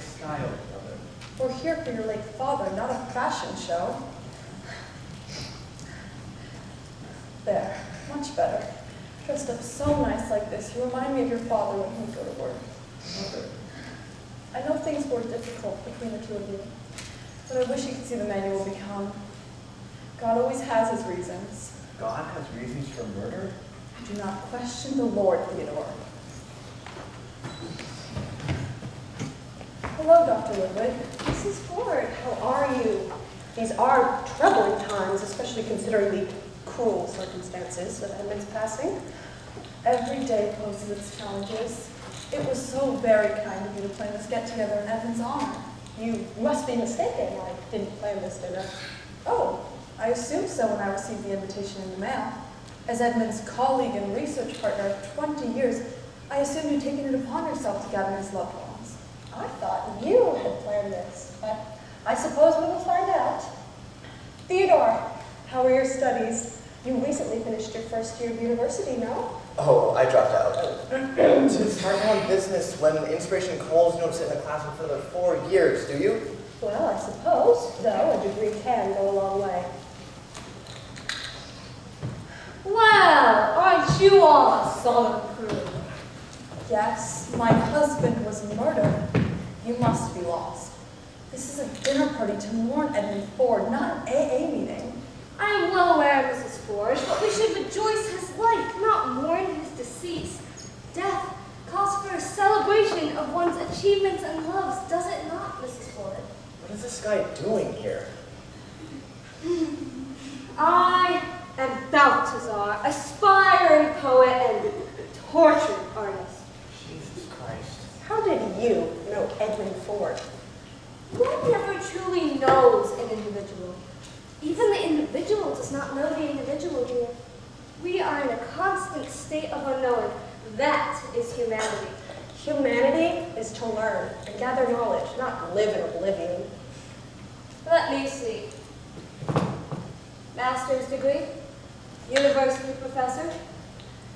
nice style, brother. We're here for your late father, not a fashion show. There, much better. Dressed up so nice like this, you remind me of your father when he would go to work. Mother. I know things were difficult between the two of you, but I wish you could see the man you will become. God always has his reasons. God has reasons for murder? Do not question the Lord, Theodore. Hello, Dr. Ludwig. Mrs. Ford, how are you? These are troubling times, especially considering the cruel circumstances of Edmund's passing. Every day poses its challenges. It was so very kind of you to plan this get-together in Edmund's honor. You must be mistaken. I didn't plan this dinner. Oh, I assumed so when I received the invitation in the mail. As Edmund's colleague and research partner of 20 years, I assumed you'd taken it upon yourself to gather his loved ones. I thought you had planned this, but I suppose we will find out. Theodore, how are your studies? You recently finished your first year of university, no? Oh, I dropped out. To start my own business when inspiration calls, you don't sit in a classroom for another 4 years, do you? Well, I suppose, though, a degree can go a long way. Well, aren't you all a solid crew? Yes, my husband was murdered. You must be lost. This is a dinner party to mourn Edmund Ford, not an AA meeting. I am well aware, Mrs. Ford, but we should rejoice his life, not mourn his decease. Death calls for a celebration of one's achievements and loves, does it not, Mrs. Ford? What is this guy doing here? I am Balthazar, aspiring poet and tortured artist. Jesus Christ. How did you know Edmund Ford? One never truly knows an individual. Even the individual does not know the individual here. We are in a constant state of unknowing. That is humanity. Humanity is to learn and gather knowledge, not live in oblivion. Let me see. Master's degree, university professor.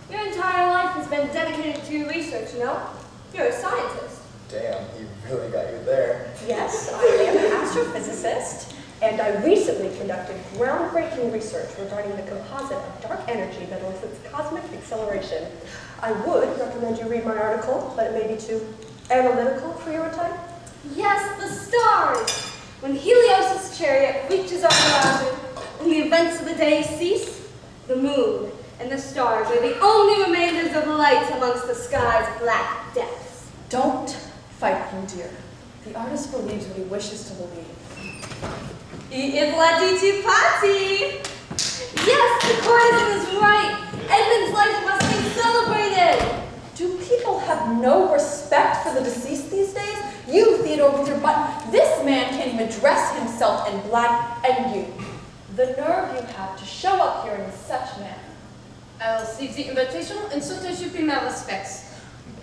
Your entire life has been dedicated to research, no? You're a scientist. Damn, he really got you there. Yes, I am an astrophysicist, and I recently conducted groundbreaking research regarding the composite of dark energy that elicits cosmic acceleration. I would recommend you read my article, but it may be too analytical for your type. Yes, the stars! When Helios' chariot reaches our horizon and the events of the day cease, the moon and the stars are the only remainders of light amongst the sky's black depths. Don't fight him, dear. The artist believes what he wishes to believe. He is ready to party! Yes, the courtesan is right. Edmund's life must be celebrated. Do people have no respect for the deceased these days? You, Theodore, with your button, this man can't even dress himself in black, and you. The nerve you have to show up here in such manner. I will receive the invitation and certainly you pay my respects.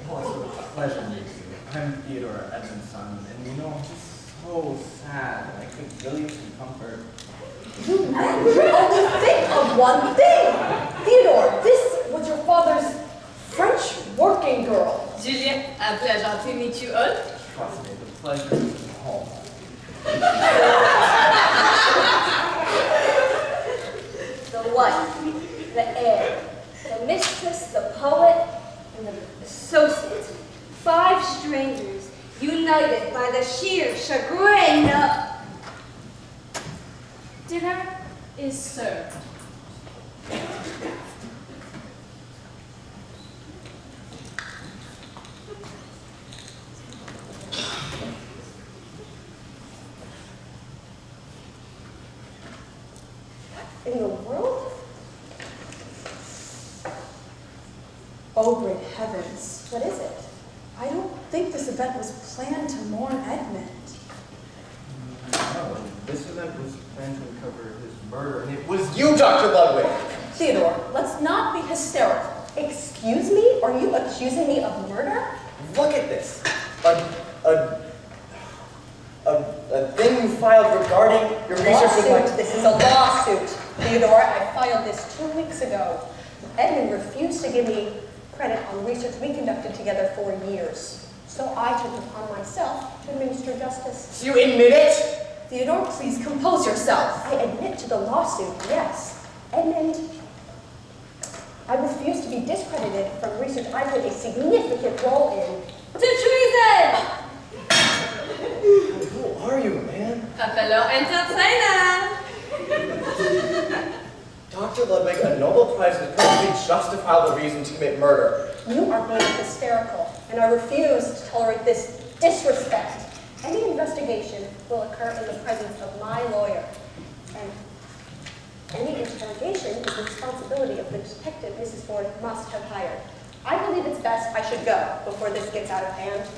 Well, it's a pleasure meeting you. I'm Theodore, Edmund's son, and you know, I'm just so sad. I could really use some comfort. You men only think of one thing! Theodore, this was your father's French working girl. Juliet, a pleasure to meet you all. Trust me, the pleasure is home. The wife, the heir, the mistress, the poet, and the associate. 5 strangers united by the sheer chagrin of... Dinner is served. In the world? Oh, great heavens. What is it? I don't think this event was planned to mourn Edmund. No, this event was planned to uncover his murder, and it was You, Dr. Ludwig! Theodore, let's not be hysterical. Excuse me? Are you accusing me of murder? Look at this. A thing you filed regarding your research with Lawsuit. my... This is a lawsuit. Theodore, I filed this 2 weeks ago. Edmund refused to give me credit on research we conducted together for years. So I took it upon myself to administer justice. So you admit it? Theodore, please compose yourself. I admit to the lawsuit, yes. Edmund, I refuse to be discredited from research I played a significant role in. To treason! Who are you, man? A fellow entertainer. Dr. Ludwig, a Nobel Prize is perfectly justifiable reason to commit murder. You are being hysterical, and I refuse to tolerate this disrespect. Any investigation will occur in the presence of my lawyer, and any interrogation is the responsibility of the detective Mrs. Ford must have hired. I believe it's best I should go before this gets out of hand.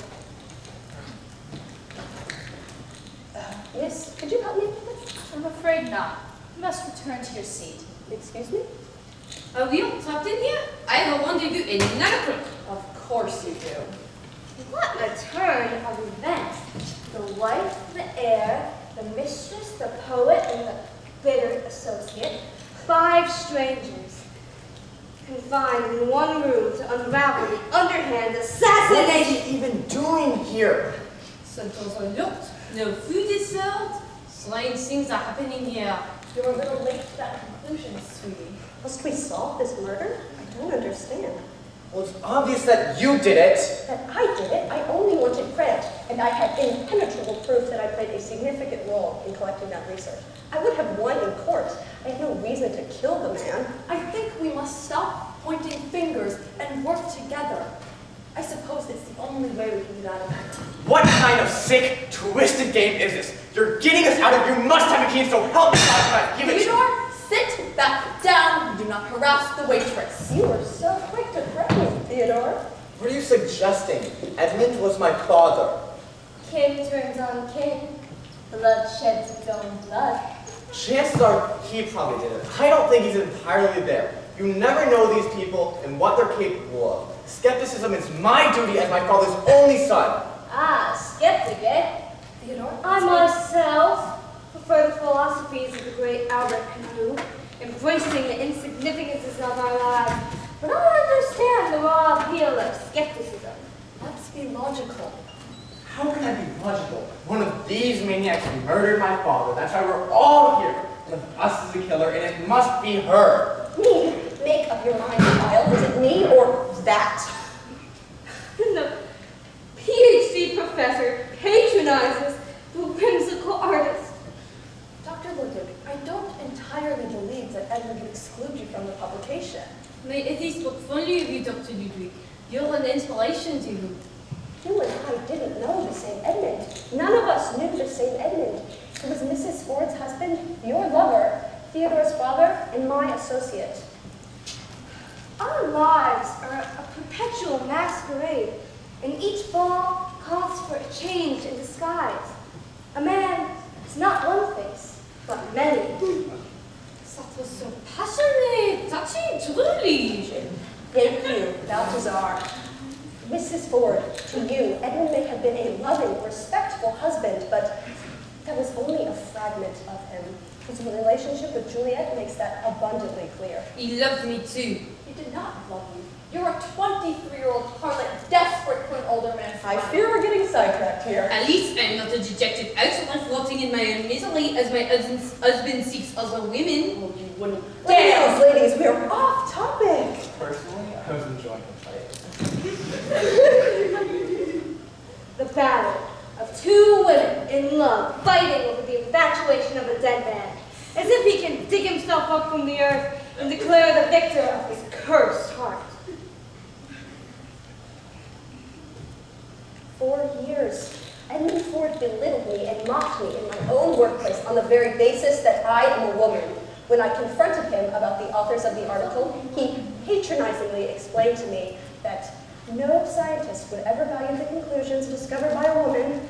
Miss, could you help me with this? I'm afraid not. You must return to your seat. Excuse me? Are we all trapped in here? I have a rendezvous in 9 o'clock. Of course you do. What a turn of events. The wife, the heir, the mistress, the poet, and the bitter associate. 5 strangers confined in one room to unravel the underhand What is assassination. he even doing here? Centers are locked. No food is served. Strange things are happening here. You're a little late to that conclusion, sweetie. Must we solve this murder? I don't understand. Well, it's obvious that you did it. That I did it, I only wanted credit, and I had impenetrable proof that I played a significant role in collecting that research. I would have won in court. I had no reason to kill the man. I think we must stop pointing fingers and work together. I suppose it's the only way we can get out of it. What kind of sick, twisted game is this? You're getting us out of here. You must have a key, so help me out. Give it to me. Theodore, sit back down. Do not harass the waitress. You were so quick to threaten me, Theodore. What are you suggesting? Edmund was my father. King turns on king. Blood sheds its own blood. Chances are he probably did it. I don't think he's entirely there. You never know these people and what they're capable of. Skepticism is my duty as my father's only son. Ah, skeptic, eh? Theodore, I myself prefer the philosophies of the great Albert Camus, embracing the insignificances of our lives, but I don't understand the raw appeal of skepticism. let's be logical. How can I be logical? One of these maniacs murdered my father. That's why we're all here. One of us is the killer, and it must be her. Me? Make up your mind, child. Is it me or that? The PhD professor patronizes the whimsical artist. Dr. Ludwig, I don't entirely believe that Edmund would exclude you from the publication. May it is but fondly of you, Dr. Ludwig. You're an inspiration to me. You and I didn't know the same Edmund. None of us knew the same Edmund. It was Mrs. Ford's husband, your lover, Theodore's father, and my associate. Our lives are a perpetual masquerade, and each ball calls for a change in disguise. A man is not one face, but many. That was so passionate, touching, truly. Thank you, Balthazar. Mrs. Ford, to you, Edmund may have been a loving, respectful husband, but that was only a fragment of him. His relationship with Juliet makes that abundantly clear. He loved me too. He did not love you. You're a 23-year-old harlot desperate for an older man's I money. fear we're getting sidetracked here. At least I'm not a dejected outlaw floating in my own misery as my husband seeks other women. Oh, you wouldn't Damn, ladies, we are off topic. Personally, I was enjoying the fight. The battle of 2 women in love fighting over the infatuation of a dead man, as if he can dig himself up from the earth and declare the victor of his cursed heart. 4 years. Edmund Ford belittled me and mocked me in my own workplace on the very basis that I am a woman. When I confronted him about the authors of the article, he patronizingly explained to me that no scientist would ever value the conclusions discovered by a woman.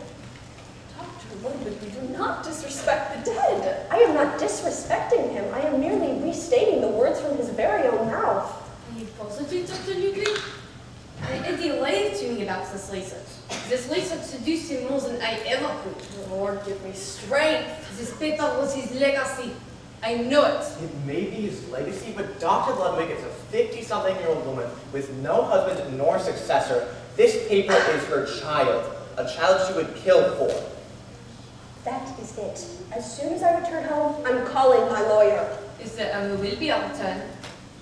Dr. Ludwig, we do not disrespect the dead. I am not disrespecting him. I am merely restating the words from his very own mouth. Are you positive, Dr. Ludwig? I had delayed to me about this research. This research seduced him more than I ever could. Lord, give me strength. This paper was his legacy. I know it. It may be his legacy, but Dr. Ludwig is a 50-something-year-old woman with no husband nor successor. This paper is her child, a child she would kill for. That is it. As soon as I return home, I'm calling my lawyer. Is that will be our turn.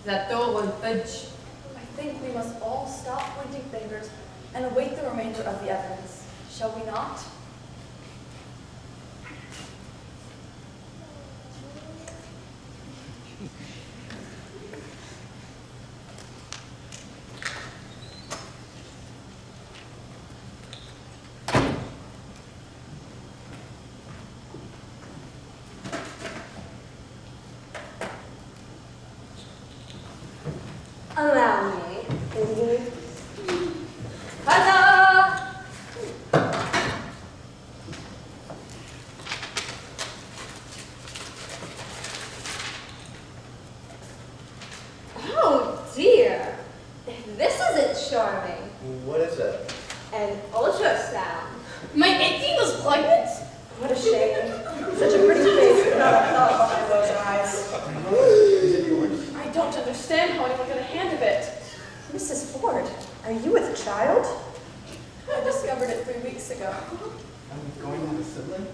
That door won't budge. I think we must all stop pointing fingers and await the remainder of the evidence. Shall we not? Allow me. Ta-da! Oh dear. This isn't charming. What is it? An ultrasound. My auntie was pregnant? What a shame. Such a pretty face, but not a thought behind those eyes. I don't understand how anyone got a hand of it. Mrs. Ford, are you with child? I discovered it 3 weeks ago. I'm going to have a sibling?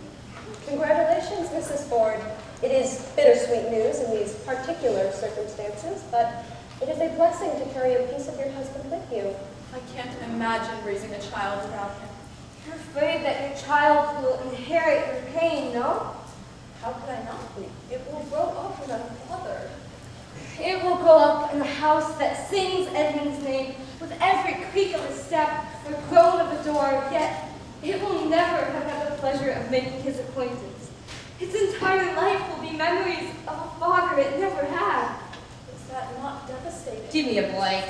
Congratulations, Mrs. Ford. It is bittersweet news in these particular circumstances, but it is a blessing to carry a piece of your husband with you. I can't imagine raising a child without him. You're afraid that your child will inherit your pain, no? How could I not be? It will grow up without a father. It will grow up in a house that sings Edmund's name with every creak of a step or groan of a door, yet it will never have had the pleasure of making his acquaintance. Its entire life will be memories of a father it never had. Is that not devastating? Give me a break.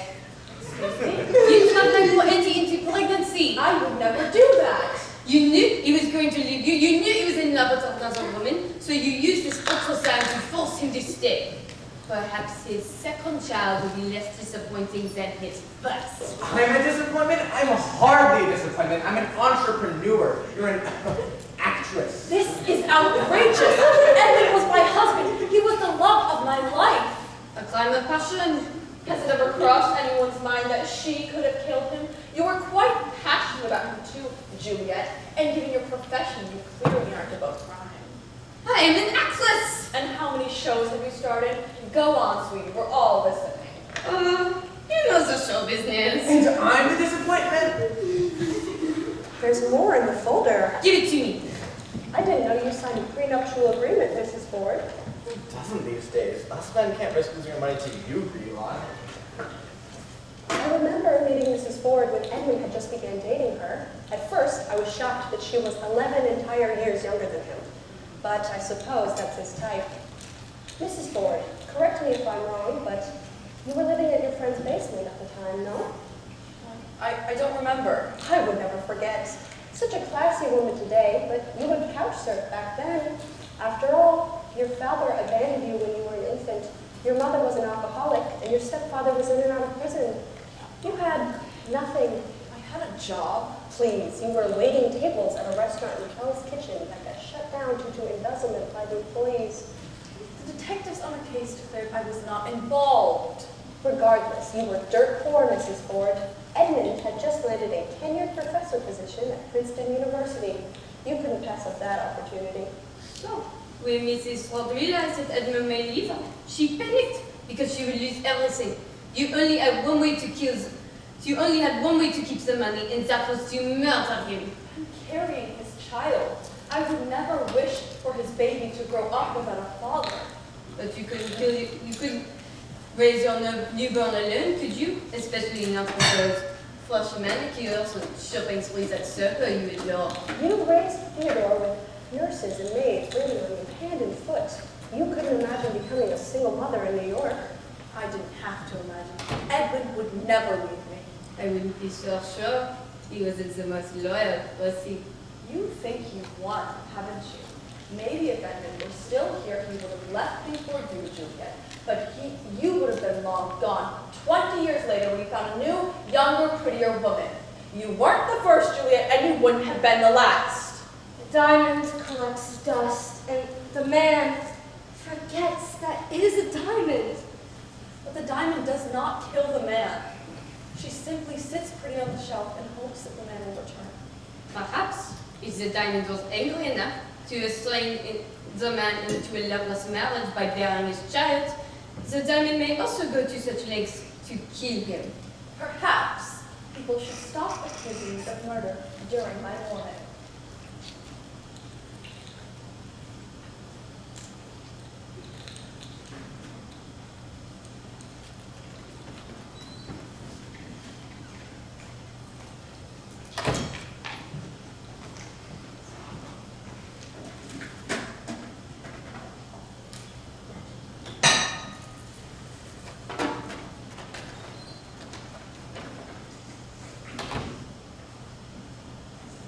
Excuse me? You trapped your auntie into pregnancy. I would never do that. You knew he was going to leave you. You knew he was in love with another woman, so you used this ultrasound to force him to stay. Perhaps his second child will be less disappointing than his first. I'm a disappointment? I'm hardly a disappointment. I'm an entrepreneur. You're an actress. This is outrageous. Edmund was my husband. He was the love of my life. A crime of passion. Has it ever crossed anyone's mind that she could have killed him? You were quite passionate about him too, Juliet, and given your profession, you clearly aren't above crime. I am an actress. And how many shows have you started? Go on, sweetie, we're all listening. You know the show business. And I'm the disappointment? There's more in the folder. Give it to me. I didn't know you signed a prenuptial agreement, Mrs. Ford. Who doesn't these days? Us men can't risk losing our money to you, greedy lot. I remember meeting Mrs. Ford when Edmund had just began dating her. At first, I was shocked that she was 11 entire years younger than him. But I suppose that's his type. Mrs. Ford, correct me if I'm wrong, but you were living at your friend's basement at the time, no? I don't remember. I would never forget. Such a classy woman today, but you would couch surf back then. After all, your father abandoned you when you were an infant. Your mother was an alcoholic, and your stepfather was in and out of prison. You had nothing. I had a job. Please, you were waiting tables at a restaurant in Hell's Kitchen that got shut down due to embezzlement by the employees. The detectives on the case declared I was not involved. Regardless, you were dirt poor, Mrs. Ford. Edmund had just landed a tenured professor position at Princeton University. You couldn't pass up that opportunity. So, when Mrs. Ford realized that Edmund may leave, she panicked because she would lose everything. You only had one way to keep the money, and that was to murder him. I'm carrying his child. I would never wish for his baby to grow up without a father. But you couldn't raise your newborn alone, could you? Especially not with those fresh manicures and shopping sprees at supper you adore. You raised Theodore with nurses and maids waiting on you hand and foot. You couldn't imagine becoming a single mother in New York. I didn't have to imagine. Edwin would never leave me. I wouldn't be so sure. He wasn't the most loyal, was he? You think you've won, haven't you? Maybe if Edmund were still here, he would have left me for you, Juliet. But you would have been long gone. 20 years later, when you found a new, younger, prettier woman. You weren't the first, Juliet, and you wouldn't have been the last. The diamond collects dust, and the man forgets that it is a diamond. But the diamond does not kill the man. She simply sits pretty on the shelf in hopes that the man will return. Perhaps, if the diamond was angry enough to restrain the man into a loveless marriage by burying his child, the diamond may also go to such lengths to kill him. Perhaps people should stop accusing me of murder during my mourning.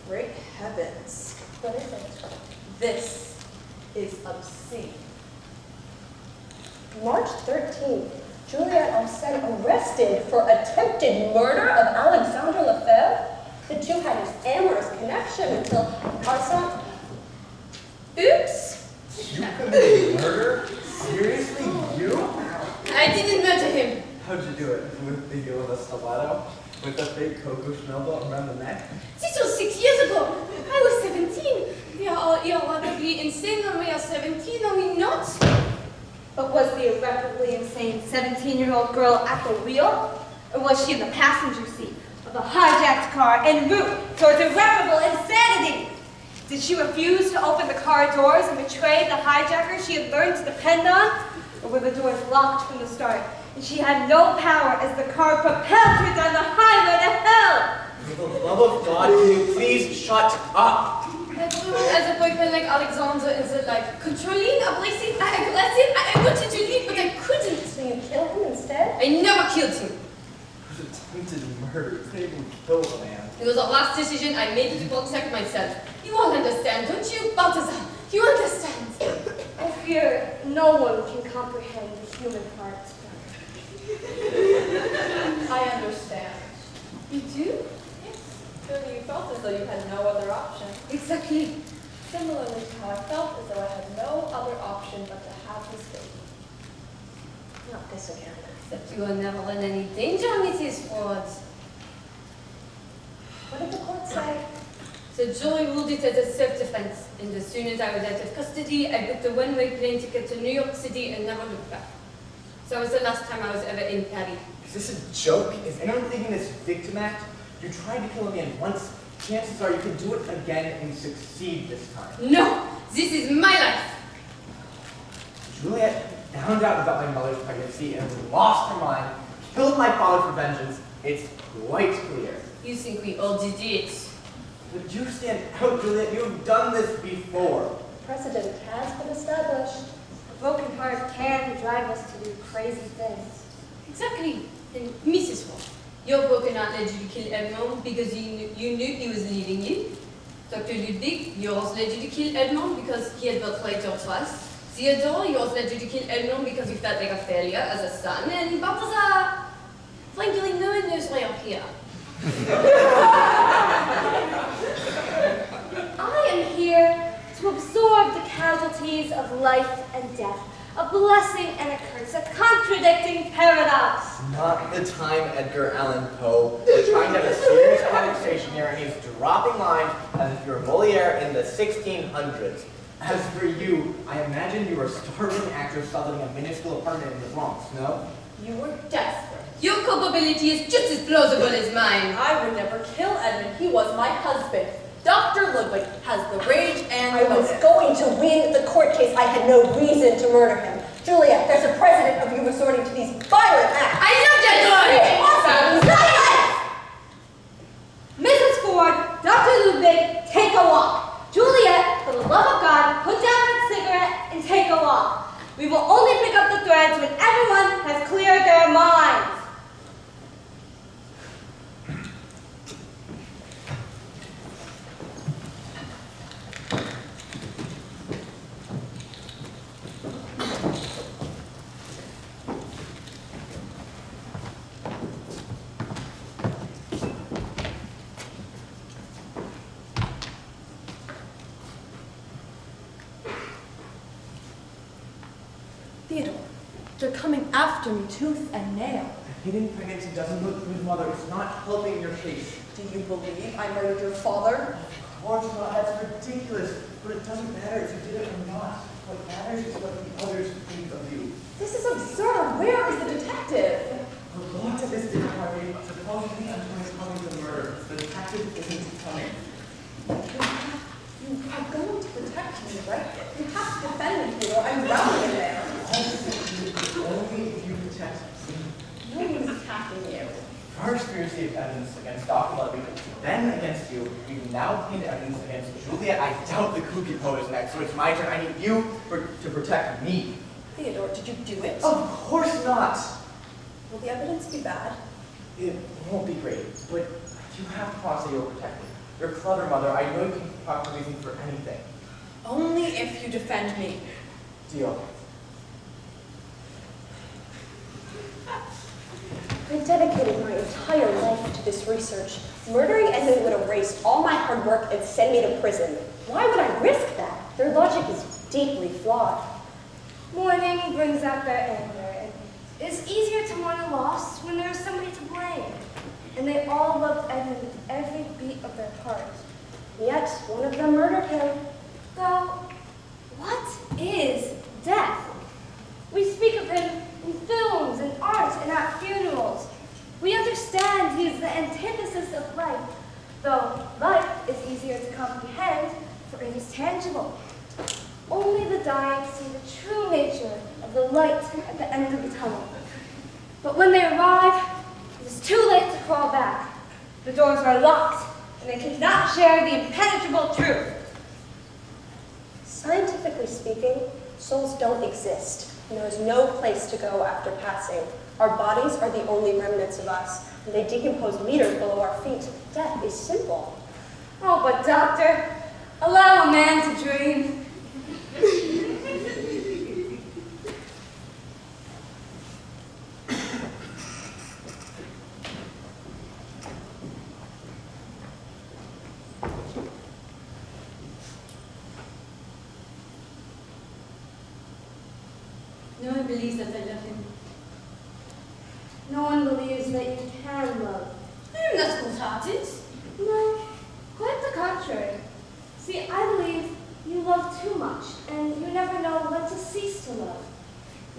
Great heavens. What is it? This is obscene. March 13th, Juliet Arsène arrested for attempted murder of Alexandre Lefebvre. The two had an amorous connection until Arsène... Oops! You committed murder? Seriously, you? I didn't murder him. How'd you do it? With the stiletto? With the fake Coco Chanel belt around the neck? This was 6 years ago. I was 17. We are all irreparably insane when we are 17, are we not? But was the irreparably insane 17-year-old girl at the wheel? Or was she in the passenger seat of a hijacked car en route towards irreparable insanity? Did she refuse to open the car doors and betray the hijacker she had learned to depend on? Or were the doors locked from the start, and she had no power as the car propelled her down the highway to hell? For the love of God, can you please shut up? Everyone has a boyfriend like Alexander in their life. Controlling, aggressive, I wanted to leave, but I couldn't. So you kill him instead? I never killed him. It was attempted murder. You couldn't even kill the man. It was the last decision I made to protect myself. You all understand, don't you, Balthazar? You understand. I fear no one can comprehend the human heart. I understand. You do? Surely you felt as though you had no other option. Exactly. Similarly to how I felt as though I had no other option but to have his baby. Not this again. Except you are never in any danger, Mrs. Ford. What did the court say? The jury ruled it as a self-defense, and as soon as I was out of custody, I booked a one-way plane ticket to New York City and never looked back. So that was the last time I was ever in Paris. Is this a joke? Is anyone thinking this victim act? You tried to kill a man once. Chances are you can do it again and succeed this time. No! This is my life! Juliet found out about my mother's pregnancy and lost her mind, killed my father for vengeance. It's quite clear. You think we all did it? But you stand out, Juliet. You've done this before. Precedent has been established. A broken heart can drive us to do crazy things. Exactly. And Mrs. Ford, your broken heart led you to kill Edmond because you knew he was leaving you. Dr. Ludwig, yours led you to kill Edmond because he had betrayed your trust. Theodore, yours led you to kill Edmond because you felt like a failure as a son. And Balthazar, frankly, no one knows why you're here. I am here to absorb the casualties of life and death, a blessing and a curse, a contradicting paradox. Not the time, Edgar Allan Poe. We're trying to have a serious conversation here, and he's dropping lines as if you're Moliere in the 1600s. As for you, I imagine you were a starving actor selling a minuscule apartment in the Bronx, no? You were desperate. Your culpability is just as plausible as mine. I would never kill Edmund. He was my husband. Dr. Ludwig has the rage and I was going to win the court case. I had no reason to murder him. Juliet, there's a precedent of you resorting to these violent acts. I love that boy! Mrs. Ford, Dr. Ludwig, take a walk. Juliet, for the love of God, put down that cigarette and take a walk. We will only pick up the threads when everyone has cleared their minds. Theodore, they're coming after me tooth and nail. Hidden pregnancy doesn't look good, Mother. It's not helping your case. Do you believe I murdered your father? Of course not. That's ridiculous. But it doesn't matter if you did it or not. What matters is what the others think of you. This is absurd. Where is the detective? According to this department, supposedly Antonio's coming to murder. The detective isn't coming. You are going to protect me, right? You have to defend me, Theodore. I'm routing in there. Only if you protect me. No one's attacking you. First, we received evidence against Dr. Ludwig, then against you. We've now obtained evidence against Juliet. I doubt the coup is next, so it's my turn. I need you to protect me. Theodore, did you do it? Of course not. Will the evidence be bad? It won't be great, but you have to promise that you'll protect me. You're clever, Mother. I know you can talk to reason for anything. Only if you defend me. Deal. I dedicated my entire life to this research. Murdering Edmund would erase all my hard work and send me to prison. Why would I risk that? Their logic is deeply flawed. Mourning brings out their anger, and it's easier to mourn a loss when there is somebody to blame. And they all loved Edmund with every beat of their heart. Yet, one of them murdered him. Though, what is death? We speak of him in films and art and at funerals. We understand he is the antithesis of life, though life is easier to comprehend, for it is tangible. Only the dying see the true nature of the light at the end of the tunnel. But when they arrive, it is too late to crawl back. The doors are locked, and they cannot share the impenetrable truth. Scientifically speaking, souls don't exist, and there is no place to go after passing. Our bodies are the only remnants of us, and they decompose meters below our feet. Death is simple. Oh, but doctor, allow a man to dream. No one believes that I love him. No one believes that you can love. I am not cold-hearted. No, quite the contrary. See, I believe you love too much, and you never know when to cease to love.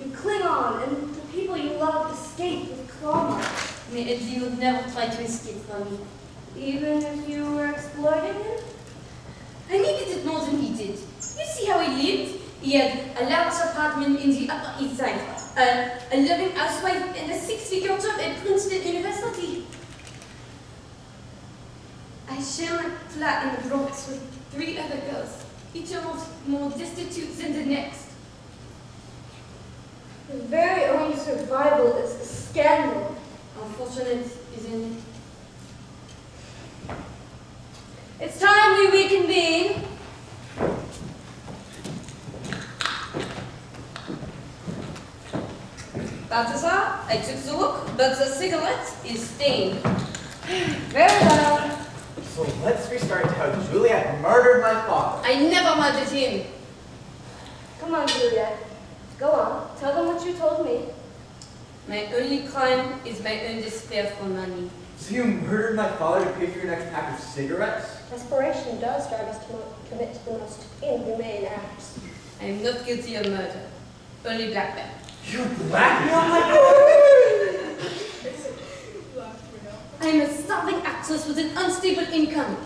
You cling on, and the people you love escape with claw marks. Mais you would never try to escape from me. Even if you were exploiting him? I needed it more than he did. You see how he lived? He had a large apartment in the Upper East Side, a loving housewife, and a six-figure job at Princeton University. I share my flat in the Bronx with 3 other girls, each almost more destitute than the next. His very own survival is a scandal. Unfortunate, isn't it? It's time we reconvene. Balthazar, I took the look, but the cigarette is stained. Very well. So let's restart to how Juliet murdered my father. I never murdered him. Come on, Juliet. Go on. Tell them what you told me. My only crime is my own despair for money. So you murdered my father to pay for your next pack of cigarettes? Desperation does drive us to commit the most inhumane acts. I am not guilty of murder, only blackmail. You blackmailed my father? I am a starving actress with an unstable income.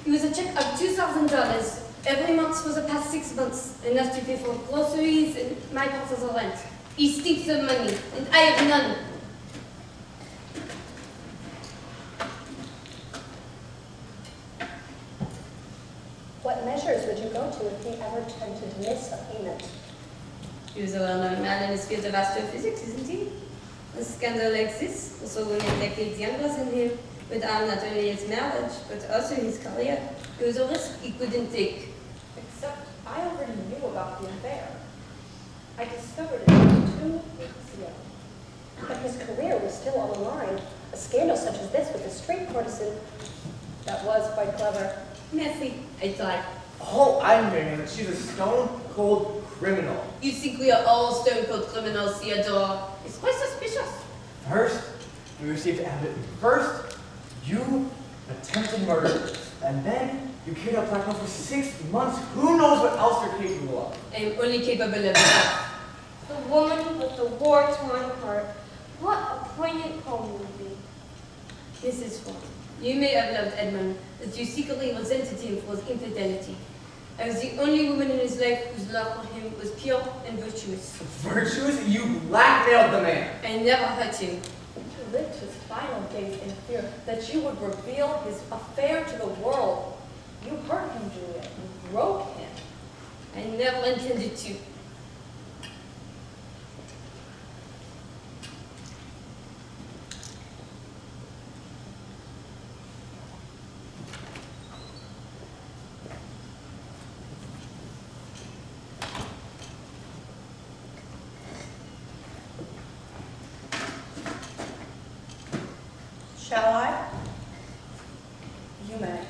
It was a check of $2,000 every month for the past 6 months, enough to pay for groceries and my part of the rent. He stinks of money, and I have none. What measures would you go to if he ever attempted to miss a payment? He was a well-known man in his field of astrophysics, isn't he? A scandal like this, also women decades younger than him, would harm not only his marriage, but also his career. It was a risk he couldn't take. Except I already knew about the affair. I discovered it 2 weeks ago. But his career was still on the line. A scandal such as this with a street courtesan, that was quite clever. Merci, I tried. All I'm hearing is that she's a stone cold criminal. You think we are all stone cold criminals, Theodore? It's quite suspicious. First, you received evidence. First, you attempted murder, and then you carried out blackmail for 6 months. Who knows what else you're capable of? I am only capable of that. The woman with the war-torn heart. What a poignant poem would be. This is wrong. You may have loved Edmund, but you secretly resented him for his infidelity. I was the only woman in his life whose love for him was pure and virtuous. Virtuous? You blackmailed the man. I never hurt him. He lived his final days in fear that you would reveal his affair to the world. You hurt him, Julia. You broke him. I never intended to. Shall I? You may.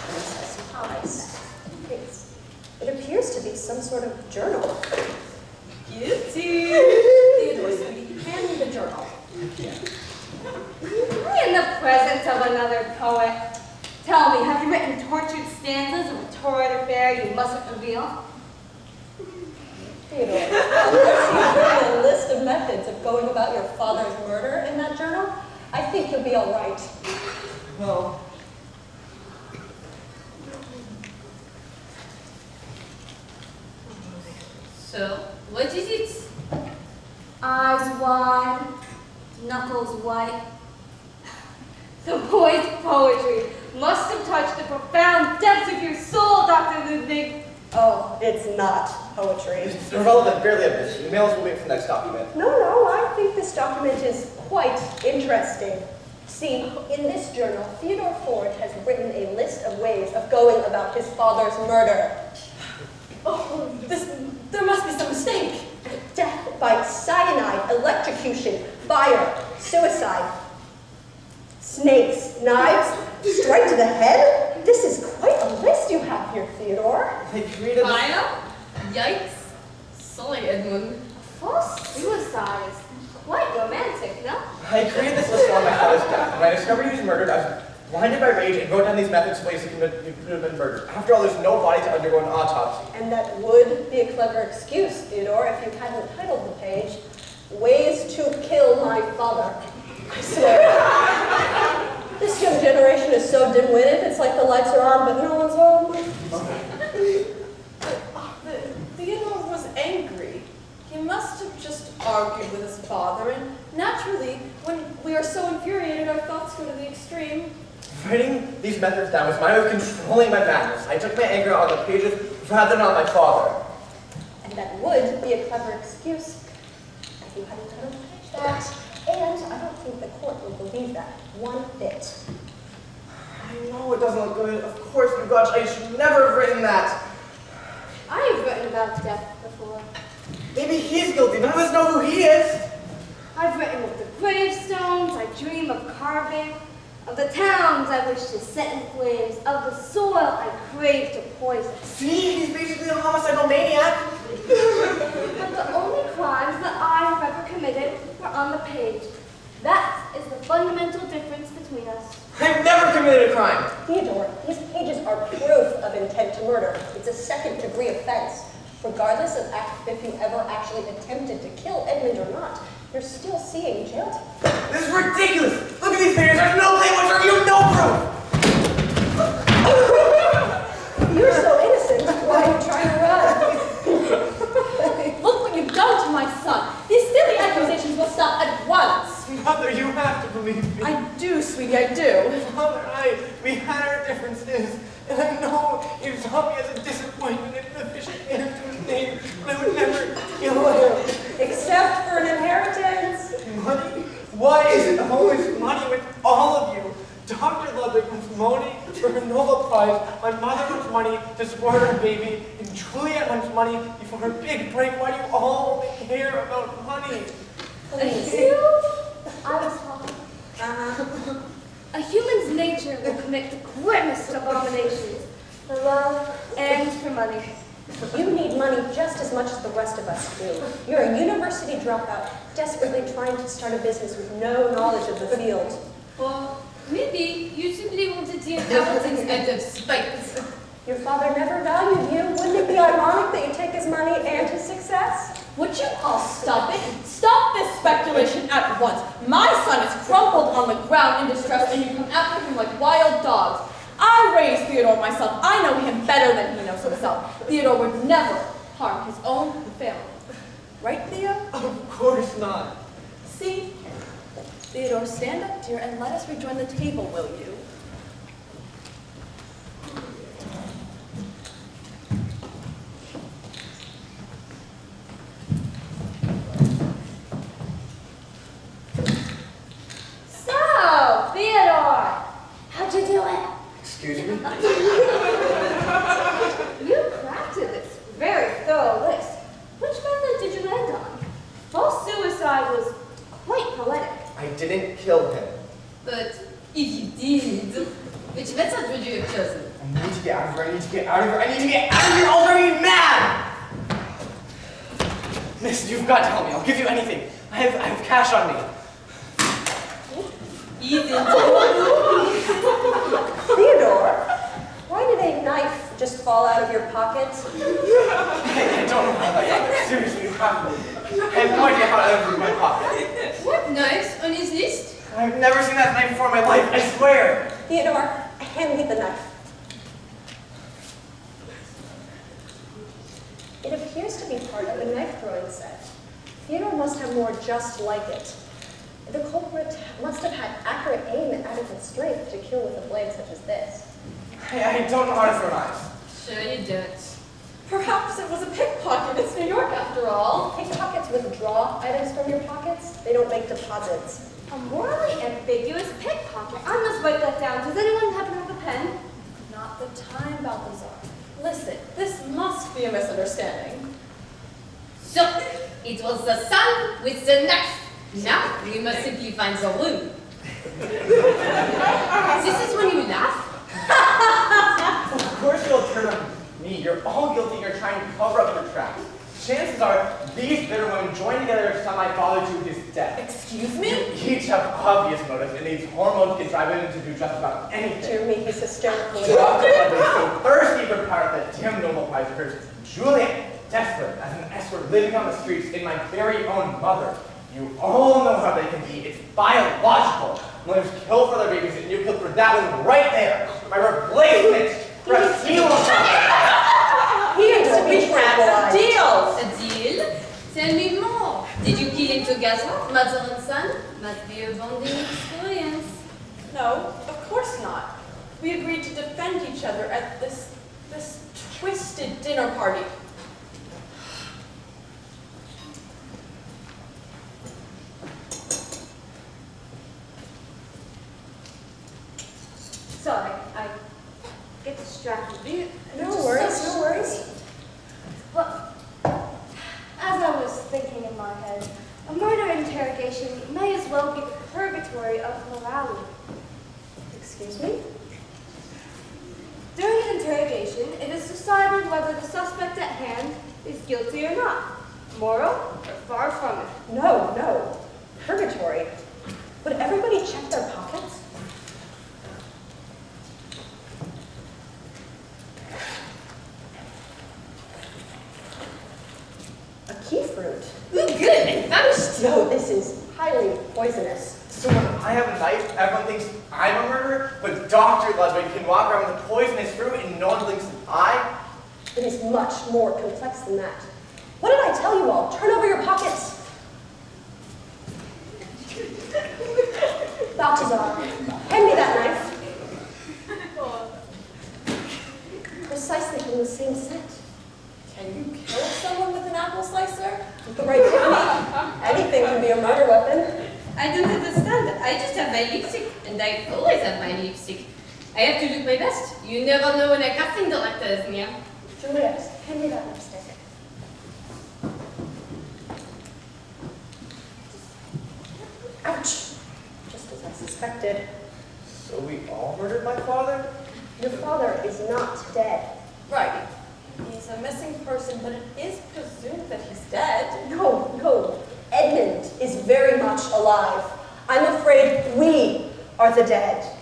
Princess Pies. Thanks. It appears to be some sort of journal. Guilty. Theodore, sweetie, hand me the journal. In the presence of another poet. Tell me, have you written tortured stanzas of a torrid affair you mustn't reveal? Theodore, unless you've written a list of methods of going about your father's murder in that journal, I think you'll be all right. Well, So, what is it? Eyes wide, knuckles white. The boy's poetry must have touched the profound depths of your soul, Dr. Ludwig. Oh, it's not poetry. it's irrelevant, barely of this. Emails will wait for the next document. No, I think this document is quite interesting. See, in this journal, Theodore Ford has written a list of ways of going about his father's murder. Oh, there must be some mistake. Death by cyanide, electrocution, fire, suicide, snakes, knives, straight to the head. This is quite a list you have here, Theodore. They created this. Fire? Yikes. Sorry, Edmund. False suicide is quite romantic, no? I created this list on my father's death. When I discovered he was murdered, I was blinded by rage and wrote down these methods of ways he could have been murdered. After all, there's no body to undergo an autopsy. And that would be a clever excuse, Theodore, if you hadn't titled the page, Ways to Kill My Father. I swear. This young generation is so dim-witted, it's like the lights are on, but no one's home. Theodore was angry. He must have just argued with his father, and naturally, when we are so infuriated, our thoughts go to the extreme. Writing these methods down was my way of controlling my madness. I took my anger on the pages rather than on my father. And that would be a clever excuse if you hadn't titled the page that. And I don't think the court would believe that one bit. I know it doesn't look good. Of course, you gosh, I should never have written that. I have written about death before. Maybe he's guilty. None of us know who he is. I've written of the gravestones I dream of carving, of the towns I wish to set in flames, of the soil I crave to poison. See, he's basically a homicidal maniac. But the only crimes that I have ever committed were on the page. That is the fundamental difference between us. I've never committed a crime. Theodore, these pages are proof of intent to murder. It's a second-degree offense. Regardless of if you ever actually attempted to kill Edmund or not, you're still seeing jail time. This is ridiculous. Look at these pages. There's no claim whatsoever. You have no proof. You're so innocent. Why are you trying to run? Look what you've done to my son. These silly accusations will stop at once. Mother, you have to believe me. I do, sweetie, I do. Father, we had our differences, and I know you saw me as a disappointment and inefficient heir to his name, but I would never kill him. Except for an inheritance. Money? Why is it always money with all of you? Dr. Ludwig wants money for her Nobel Prize, my mother wants money to support her baby, and Juliet wants money before her big break. Why do you all only care about money? I was talking. A human's nature will commit the grimmest abominations for love and for money. You need money just as much as the rest of us do. You're a university dropout, desperately trying to start a business with no knowledge of the field. Or maybe you simply wanted the inheritance out of spite. Your father never valued you. Wouldn't it be ironic that you take his money and his success? Would you all stop it? Stop this speculation at once. My son is crumpled on the ground in distress, and you come after him like wild dogs. I raised Theodore myself. I know him better than he knows himself. Theodore would never harm his own family. Right, Theo? Of course not. See? Theodore, stand up, dear, and let us rejoin the table, will you? So, Theodore, how'd you do it? Excuse me? You crafted this very thorough list. Which method did you land on? False suicide was quite poetic. I didn't kill him. But if you did, which method would you have chosen? I need to get out of here. I need to get out of here. I need to get out of here. Else are you mad? Miss, you've got to help me. I'll give you anything. I have cash on me. Theodore, why did a knife just fall out of your pocket? I don't know how that happened. Seriously, you have me. I have no idea how it entered my pocket. What knives on his list? I've never seen that knife before in my life, I swear. Theodore, hand me the knife. It appears to be part of a knife throwing set. Theodore must have more just like it. The culprit must have had accurate aim and adequate strength to kill with a blade such as this. I don't know how to throw knives. Sure you don't. Perhaps it was a pickpocket. It's New York, after all. Pickpockets withdraw items from your pockets. They don't make deposits. A morally ambiguous pickpocket. I must write that down. Does anyone happen to have a pen? Not the time, Balthazar. Listen, this must be a misunderstanding. So, it was the son with the knife. Now, we must simply find the room. This is when you laugh? Of course you'll turn on me. You're all guilty and you're trying to cover up your tracks. Chances are these bitter women joined together to send my father to his death. Excuse me? You each have obvious motives, and these hormones can drive him to do just about anything. Dear me, he's hysterical. Dr. Ludwig, so thirsty for power that Tim Noble prize of hers. Juliet, desperate as an escort living on the streets in my very own mother. You all know how they can be. It's biological. Mothers kill for their babies, and you killed for that one right there. My replacement for a steal of He is to be tranquilized. Deal! A deal? Tell me more. Did you kill him together, mother and son? Must be a bonding experience. No, of course not. We agreed to defend each other at this twisted dinner party. Sorry, I get distracted. No worries, no worries. Well, as I was thinking in my head, a murder interrogation may as well be the purgatory of morality. Excuse me? During an interrogation, it is decided whether the suspect at hand is guilty or not, moral or far from it. No, no. Purgatory. Would everybody check their pockets? A key fruit. Ooh, good, and vanished. No, this is highly poisonous. So when I have a knife, everyone thinks I'm a murderer, but Dr. Ludwig can walk around with a poisonous fruit and no one thinks that I... It is much more complex than that. What did I tell you all? Turn over your pockets. Balthazar, hand me that knife. Precisely from the same set. Can you kill someone with an apple slicer? With the right technique, anything can be a murder weapon. I don't understand. I just have my lipstick, and I always have my lipstick. I have to look my best. You never know when a casting director is near. Juliet, hand me that lipstick. Ouch! Just as I suspected. So we all murdered my father? Your father is not dead. Right. He's a missing person, but it is presumed that he's dead. No, no. Edmund is very much alive. I'm afraid we are the dead.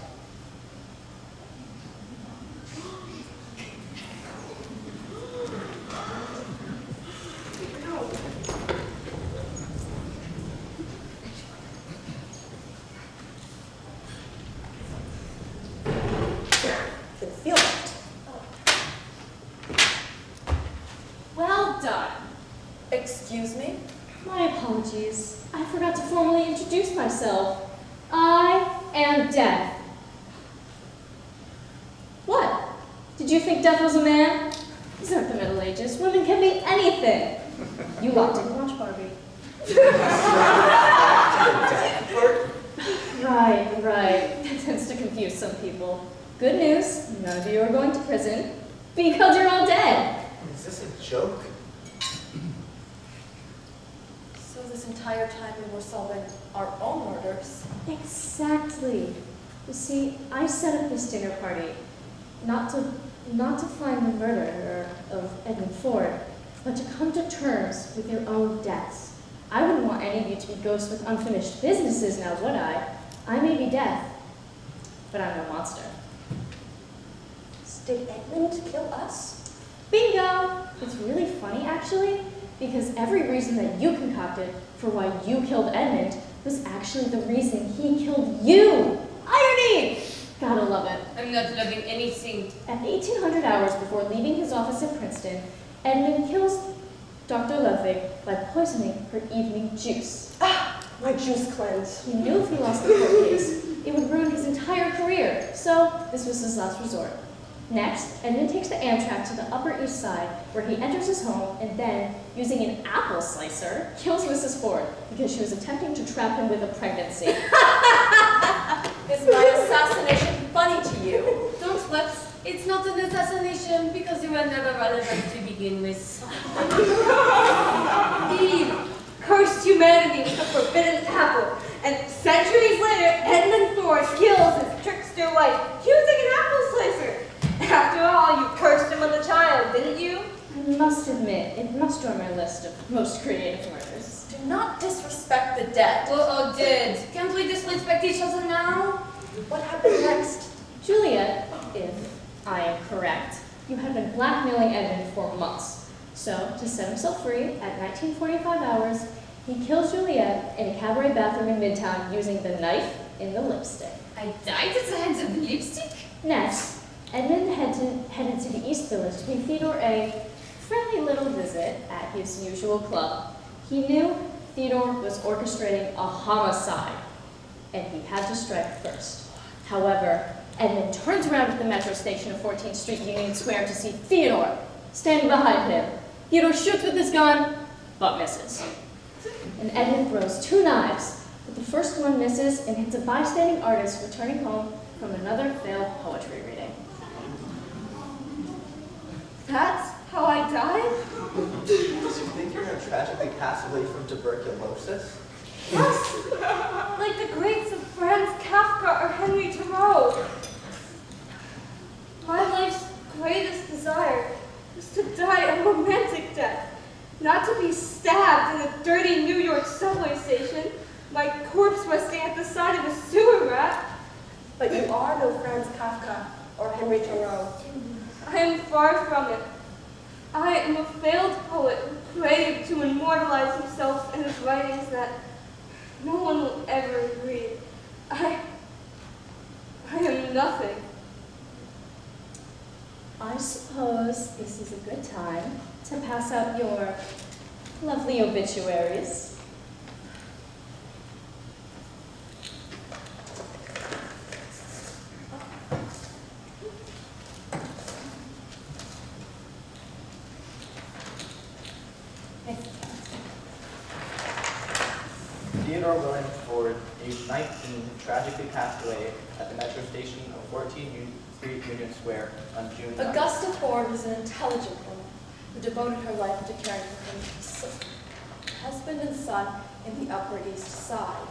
I can feel it. Well done. Excuse me? My apologies. I forgot to formally introduce myself. I am Death. What? Did you think Death was a man? These aren't the Middle Ages. Women can be anything. You lot didn't watch Barbie. Right. That tends to confuse some people. Good news, none of you are going to prison because you're all dead. Is this a joke? So this entire time we were solving our own murders. Exactly. You see, I set up this dinner party not to find the murderer of Edmund Ford, but to come to terms with your own deaths. I wouldn't want any of you to be ghosts with unfinished businesses now, would I? I may be Death, but I'm no monster. Did Edmund kill us? Bingo! It's really funny, actually, because every reason that you concocted for why you killed Edmund was actually the reason he killed you. Irony! Gotta love it. I'm not loving anything. At 1800 hours before leaving his office at Princeton, Edmund kills Dr. Ludwig by poisoning her evening juice. Ah, my juice cleanse. He knew if he lost the court case, it would ruin his entire career, so this was his last resort. Next, Edmund takes the Amtrak to the Upper East Side, where he enters his home and then, using an apple slicer, kills Mrs. Ford because she was attempting to trap him with a pregnancy. Is my assassination funny to you? Don't sweat. It's not an assassination because you were never relevant to begin with. Eve cursed humanity with the forbidden apple, and centuries later, Edmund Ford kills his trickster wife using an apple slicer. After all, you cursed him as a child, didn't you? I must admit, it must join my list of most creative murders. Do not disrespect the dead. Oh, dead. Can't we disrespect each other now? What happened next? Juliet, if I am correct, you had been blackmailing Edmund for months. So, to set himself free, at 1945 hours, he kills Juliet in a cabaret bathroom in Midtown using the knife in the lipstick. I died at the hands of lipstick? Next, Edmund headed to the East Village to pay Theodore a friendly little visit at his usual club. He knew Theodore was orchestrating a homicide, and he had to strike first. However, Edmund turns around at the metro station of 14th Street, Union Square, to see Theodore standing behind him. Theodore shoots with his gun, but misses. And Edmund throws two knives, but the first one misses and hits a bystanding artist returning home from another failed poetry reading. That's how I died? Do you think you're gonna tragically pass away from tuberculosis? Yes! Like the greats of Franz Kafka or Henry Thoreau. My life's greatest desire was to die a romantic death, not to be stabbed in a dirty New York subway station, my corpse resting at the side of a sewer rat. But you are no Franz Kafka or Henry Thoreau. I am far from it. I am a failed poet who craved to immortalize himself in his writings that no one will ever read. I am nothing. I suppose this is a good time to pass out your lovely obituaries. Theodore William Ford, aged 19, tragically passed away at the metro station of 14th Street, Union Square on June 9th. Augusta Ford was an intelligent woman who devoted her life to caring for her husband and son in the Upper East Side.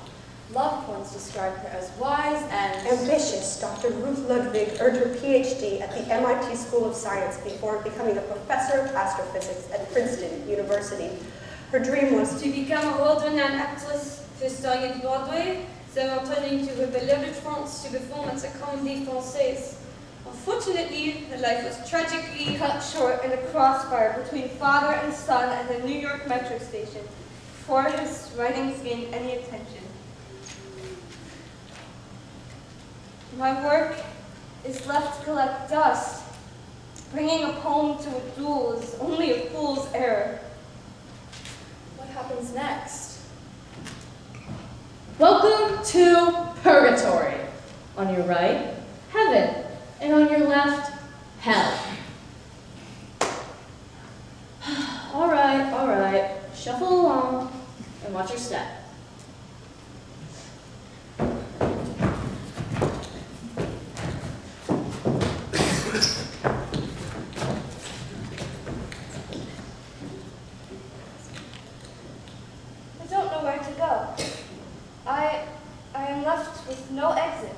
Loved ones described her as wise and Ambitious, Dr. Ruth Ludwig earned her PhD at the MIT School of Science before becoming a professor of astrophysics at Princeton University. Her dream was To become a world-renowned actress, first starring at Broadway, then returning to her beloved France to perform at the Comédie Française. Unfortunately, her life was tragically cut short in a crossfire between father and son at the New York metro station before his writings gained any attention. My work is left to collect dust. Bringing a poem to a duel is only a fool's error. what happens next? Welcome to Purgatory. On your right, heaven, and on your left, hell. All right. Shuffle along and watch your step. I don't know where to go. I am left with no exit.